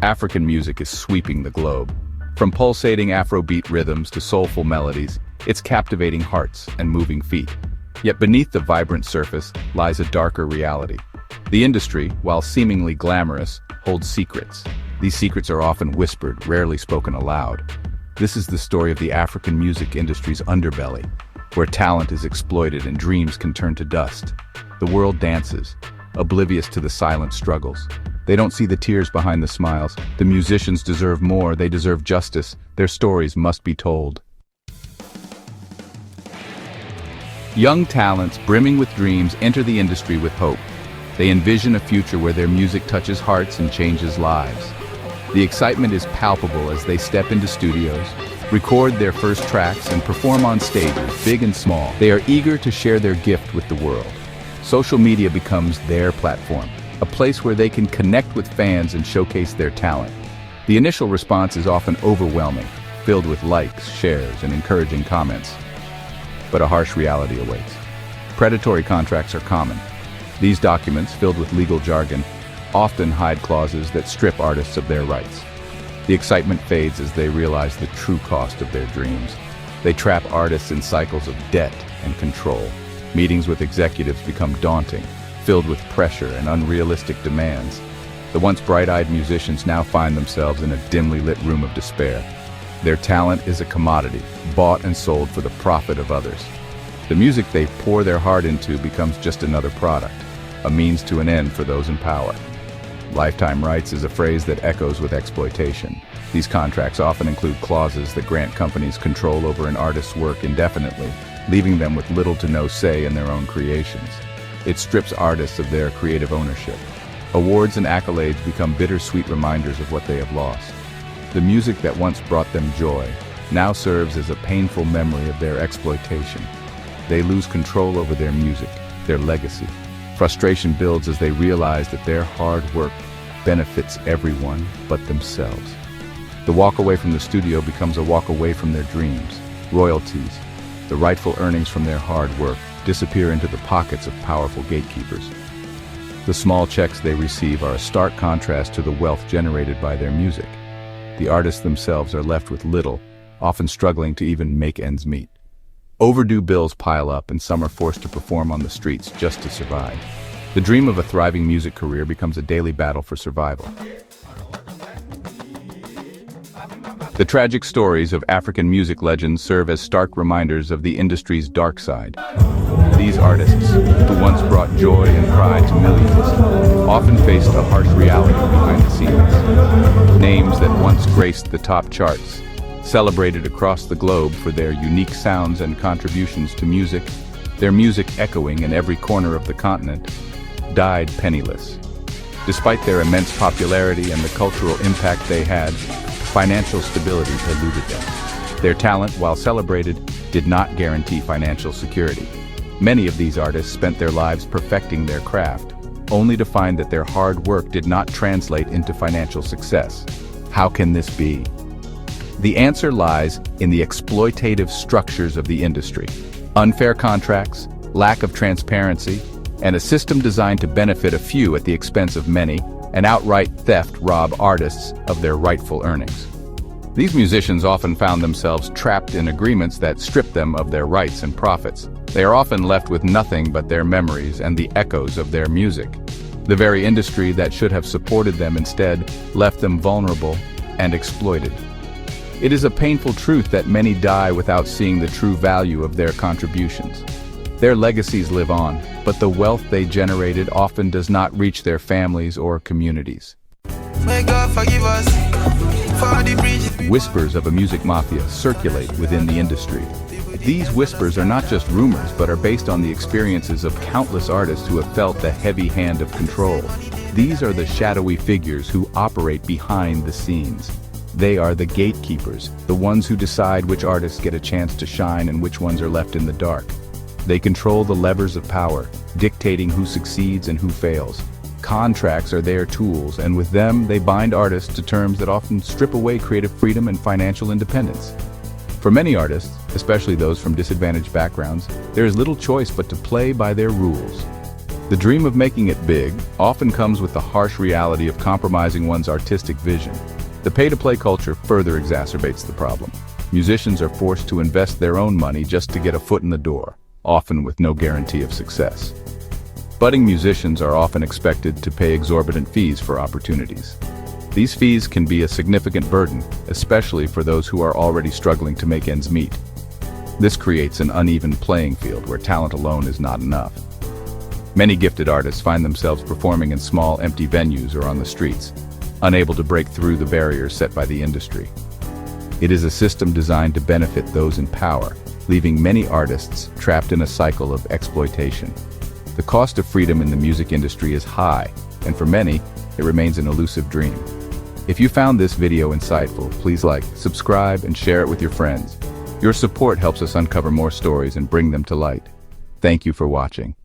African music is sweeping the globe. From pulsating Afrobeat rhythms to soulful melodies, it's captivating hearts and moving feet. Yet beneath the vibrant surface lies a darker reality. The industry, while seemingly glamorous, holds secrets. These secrets are often whispered, rarely spoken aloud. This is the story of the African music industry's underbelly, where talent is exploited and dreams can turn to dust. The world dances, oblivious to the silent struggles. They don't see the tears behind the smiles. The musicians deserve more, they deserve justice. Their stories must be told. Young talents, brimming with dreams, enter the industry with hope. They envision a future where their music touches hearts and changes lives. The excitement is palpable as they step into studios, record their first tracks, and perform on stages, big and small. They are eager to share their gift with the world. Social media becomes their platform, a place where they can connect with fans and showcase their talent. The initial response is often overwhelming, filled with likes, shares, and encouraging comments. But a harsh reality awaits. Predatory contracts are common. These documents, filled with legal jargon, often hide clauses that strip artists of their rights. The excitement fades as they realize the true cost of their dreams. They trap artists in cycles of debt and control. Meetings with executives become daunting, filled with pressure and unrealistic demands. The once bright-eyed musicians now find themselves in a dimly lit room of despair. Their talent is a commodity, bought and sold for the profit of others. The music they pour their heart into becomes just another product, a means to an end for those in power. Lifetime rights is a phrase that echoes with exploitation. These contracts often include clauses that grant companies control over an artist's work indefinitely, leaving them with little to no say in their own creations. It strips artists of their creative ownership. Awards and accolades become bittersweet reminders of what they have lost. The music that once brought them joy now serves as a painful memory of their exploitation. They lose control over their music, their legacy. Frustration builds as they realize that their hard work benefits everyone but themselves. The walk away from the studio becomes a walk away from their dreams. Royalties, the rightful earnings from their hard work, disappear into the pockets of powerful gatekeepers. The small checks they receive are a stark contrast to the wealth generated by their music. The artists themselves are left with little, often struggling to even make ends meet. Overdue bills pile up and some are forced to perform on the streets just to survive. The dream of a thriving music career becomes a daily battle for survival. The tragic stories of African music legends serve as stark reminders of the industry's dark side. These artists, who once brought joy and pride to millions, often faced a harsh reality behind the scenes. Names that once graced the top charts, celebrated across the globe for their unique sounds and contributions to music, their music echoing in every corner of the continent, died penniless. Despite their immense popularity and the cultural impact they had, financial stability eluded them. Their talent, while celebrated, did not guarantee financial security. Many of these artists spent their lives perfecting their craft, only to find that their hard work did not translate into financial success. How can this be? The answer lies in the exploitative structures of the industry. Unfair contracts, lack of transparency, and a system designed to benefit a few at the expense of many, and outright theft rob artists of their rightful earnings. These musicians often found themselves trapped in agreements that stripped them of their rights and profits. They are often left with nothing but their memories and the echoes of their music. The very industry that should have supported them instead left them vulnerable and exploited. It is a painful truth that many die without seeing the true value of their contributions. Their legacies live on, but the wealth they generated often does not reach their families or communities. May God forgive us for the breach. Whispers of a music mafia circulate within the industry. These whispers are not just rumors, but are based on the experiences of countless artists who have felt the heavy hand of control. These are the shadowy figures who operate behind the scenes. They are the gatekeepers, the ones who decide which artists get a chance to shine and which ones are left in the dark. They control the levers of power, dictating who succeeds and who fails. Contracts are their tools, and with them, they bind artists to terms that often strip away creative freedom and financial independence. For many artists, especially those from disadvantaged backgrounds, there is little choice but to play by their rules. The dream of making it big often comes with the harsh reality of compromising one's artistic vision. The pay-to-play culture further exacerbates the problem. Musicians are forced to invest their own money just to get a foot in the door, often with no guarantee of success. Budding musicians are often expected to pay exorbitant fees for opportunities. These fees can be a significant burden, especially for those who are already struggling to make ends meet. This creates an uneven playing field where talent alone is not enough. Many gifted artists find themselves performing in small, empty venues or on the streets, unable to break through the barriers set by the industry. It is a system designed to benefit those in power, leaving many artists trapped in a cycle of exploitation. The cost of freedom in the music industry is high, and for many, it remains an elusive dream. If you found this video insightful, please like, subscribe, and share it with your friends. Your support helps us uncover more stories and bring them to light. Thank you for watching.